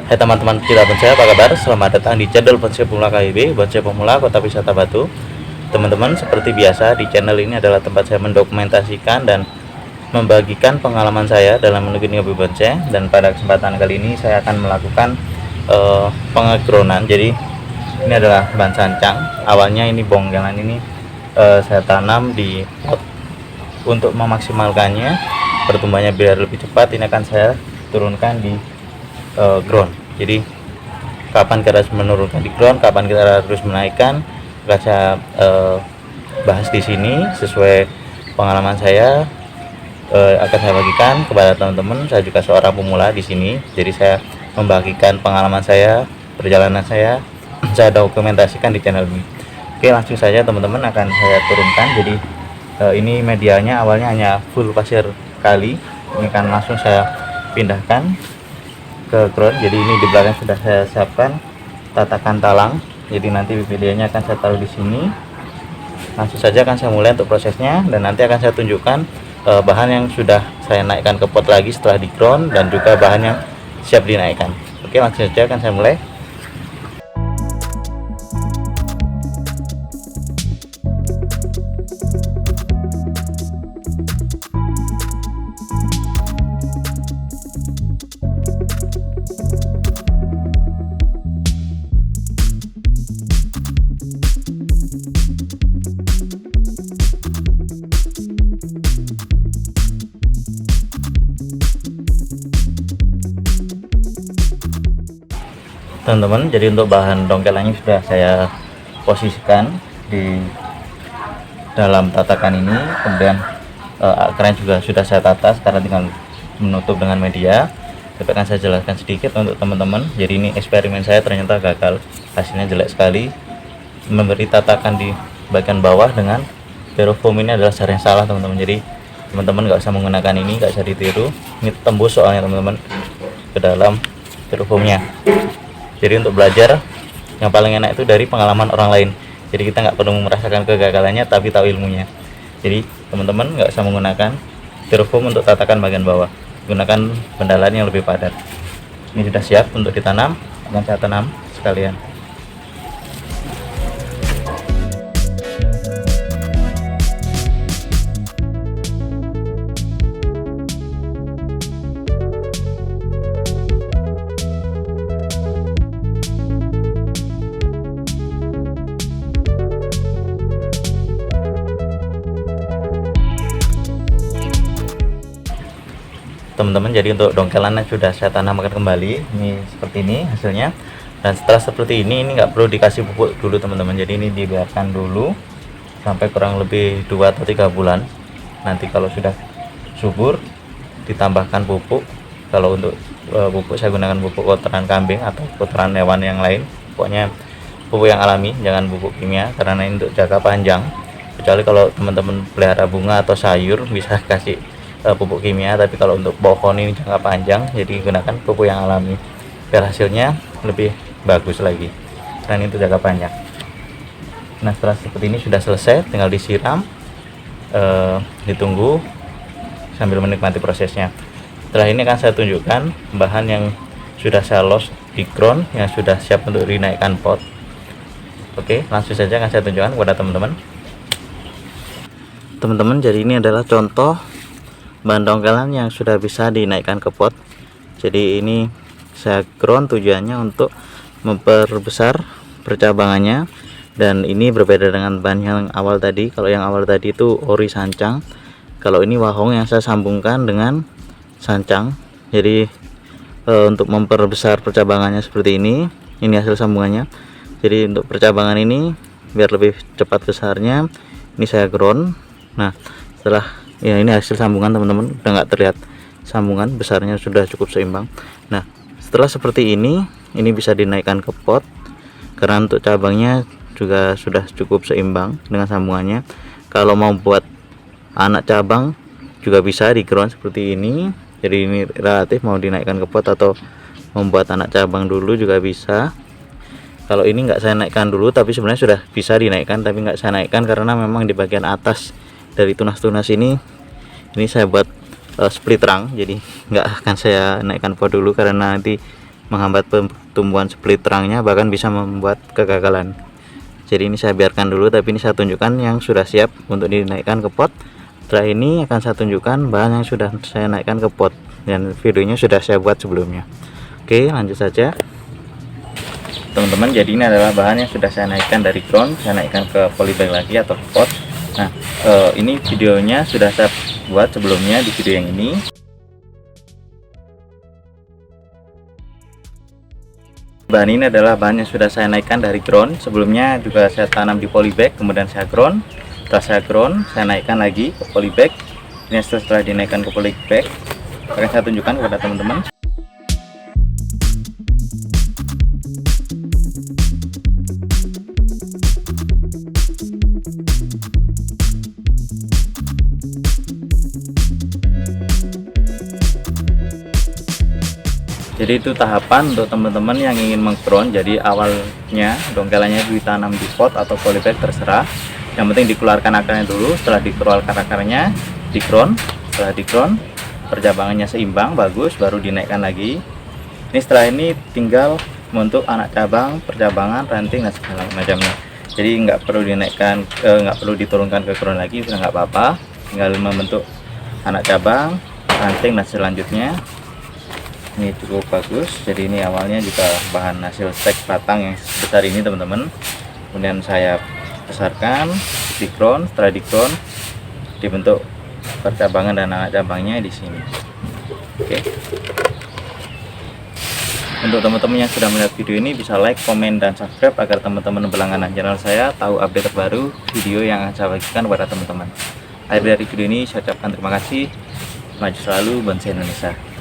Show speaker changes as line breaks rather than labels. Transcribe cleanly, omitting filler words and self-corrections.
Hai teman-teman kita bonsai, apa kabar? Selamat datang di channel Bonsai Pemula KIB, Bonsai Pemula Kota Wisata Batu. Teman-teman, seperti biasa di channel ini adalah tempat saya mendokumentasikan dan membagikan pengalaman saya dalam menekuni hobi bonsai. Dan pada kesempatan kali ini saya akan melakukan pengegronan. Jadi ini adalah bahan sancang. Awalnya ini bongkelan ini saya tanam di pot. Untuk memaksimalkannya pertumbuhannya biar lebih cepat, ini akan saya turunkan di ground. Jadi kapan kita harus menurunkan di ground, kapan kita harus menaikkan, akan saya bahas di sini sesuai pengalaman saya. Akan saya bagikan kepada teman-teman. Saya juga seorang pemula di sini, jadi saya membagikan pengalaman saya, perjalanan saya saya dokumentasikan di channel ini. Oke, langsung saja teman-teman akan saya turunkan. Jadi ini medianya awalnya hanya full pasir kali, ini kan langsung saya pindahkan ke ground. Jadi ini di belakang sudah saya siapkan tatakan talang, jadi nanti videonya akan saya taruh di sini. Langsung saja akan saya mulai untuk prosesnya, dan nanti akan saya tunjukkan bahan yang sudah saya naikkan ke pot lagi setelah di ground, dan juga bahan yang siap dinaikkan. Oke, langsung saja akan saya mulai. Teman-teman, jadi untuk bahan dongkelannya sudah saya posisikan di dalam tatakan ini, kemudian akarnya juga sudah saya tata, sekarang tinggal menutup dengan media. Tapi akan saya jelaskan sedikit untuk teman-teman. Jadi ini eksperimen saya ternyata gagal, hasilnya jelek sekali. Memberi tatakan di bagian bawah dengan styrofoam ini adalah cara yang salah teman-teman. Jadi teman-teman nggak usah menggunakan ini, nggak usah ditiru. Ini tembus soalnya teman-teman ke dalam styrofoamnya. Jadi untuk belajar yang paling enak itu dari pengalaman orang lain. Jadi kita nggak perlu merasakan kegagalannya, tapi tahu ilmunya. Jadi teman-teman nggak usah menggunakan styrofoam untuk tatakan bagian bawah, gunakan pendalaan yang lebih padat. Ini sudah siap untuk ditanam, akan saya tanam sekalian. Teman-teman, jadi untuk dongkelannya sudah saya tanamkan kembali. Ini seperti ini hasilnya. Dan setelah seperti ini nggak perlu dikasih pupuk dulu teman-teman. Jadi ini dibiarkan dulu sampai kurang lebih 2 atau 3 bulan. Nanti kalau sudah subur ditambahkan pupuk. Kalau untuk pupuk saya gunakan pupuk kotoran kambing atau kotoran hewan yang lain. Pokoknya pupuk yang alami, jangan pupuk kimia, karena ini untuk jangka panjang. Kecuali kalau teman-teman pelihara bunga atau sayur bisa kasih pupuk kimia, tapi kalau untuk pohon ini jangka panjang, jadi gunakan pupuk yang alami biar hasilnya lebih bagus lagi, dan itu jangka panjang. Nah, setelah seperti ini sudah selesai, tinggal disiram, ditunggu sambil menikmati prosesnya. Setelah ini akan saya tunjukkan bahan yang sudah saya los di ground, yang sudah siap untuk dinaikkan pot. Oke, langsung saja akan saya tunjukkan kepada teman-teman. Teman-teman, jadi ini adalah contoh bahan dongkelan yang sudah bisa dinaikkan ke pot. Jadi ini saya ground tujuannya untuk memperbesar percabangannya, dan ini berbeda dengan bahan yang awal tadi. Kalau yang awal tadi itu ori sancang, kalau ini wahong yang saya sambungkan dengan sancang. Jadi untuk memperbesar percabangannya seperti ini hasil sambungannya. Jadi untuk percabangan ini biar lebih cepat besarnya, ini saya ground. Nah, setelah ya ini hasil sambungan teman-teman, udah nggak terlihat sambungan, besarnya sudah cukup seimbang. Nah, setelah seperti ini bisa dinaikkan ke pot, karena untuk cabangnya juga sudah cukup seimbang dengan sambungannya. Kalau mau buat anak cabang juga bisa di ground seperti ini. Jadi ini relatif mau dinaikkan ke pot atau membuat anak cabang dulu juga bisa. Kalau ini nggak saya naikkan dulu, tapi sebenarnya sudah bisa dinaikkan, tapi nggak saya naikkan karena memang di bagian atas dari tunas-tunas ini saya buat split rang, jadi nggak akan saya naikkan pot dulu karena nanti menghambat pertumbuhan split terangnya, bahkan bisa membuat kegagalan. Jadi ini saya biarkan dulu, tapi ini saya tunjukkan yang sudah siap untuk dinaikkan ke pot. Setelah ini akan saya tunjukkan bahan yang sudah saya naikkan ke pot, dan videonya sudah saya buat sebelumnya. Oke, lanjut saja teman-teman. Jadi ini adalah bahan yang sudah saya naikkan dari ground, saya naikkan ke polybag lagi atau ke pot. Nah, ini videonya sudah saya buat sebelumnya di video yang ini. Bahan ini adalah bahan yang sudah saya naikkan dari ground. Sebelumnya juga saya tanam di polybag, kemudian saya ground. Setelah saya ground, saya naikkan lagi ke polybag. Ini setelah dinaikkan ke polybag, akan saya tunjukkan kepada teman-teman. Jadi itu tahapan untuk teman-teman yang ingin mengground. Jadi awalnya dongkelannya ditanam di pot atau polybag terserah, yang penting dikeluarkan akarnya dulu. Setelah dikeluarkan akarnya, di ground. Setelah di ground, percabangannya seimbang bagus, baru dinaikkan lagi. Ini setelah ini tinggal membentuk anak cabang, percabangan, ranting, dan segala macamnya. Jadi nggak perlu dinaikkan, nggak perlu diturunkan ke ground lagi, sudah nggak apa-apa. Tinggal membentuk anak cabang, ranting, dan selanjutnya. Ini cukup bagus. Jadi ini awalnya juga bahan hasil stek batang yang sebesar ini teman-teman, kemudian saya besarkan di ground. Setelah di ground, dibentuk percabangan dan anak cabangnya di sini. Oke. Untuk teman-teman yang sudah melihat video ini, bisa like, komen, dan subscribe agar teman-teman berlangganan channel saya tahu update terbaru video yang akan saya bagikan kepada teman-teman. Akhir dari video ini saya ucapkan terima kasih. Maju selalu, bangsa Indonesia.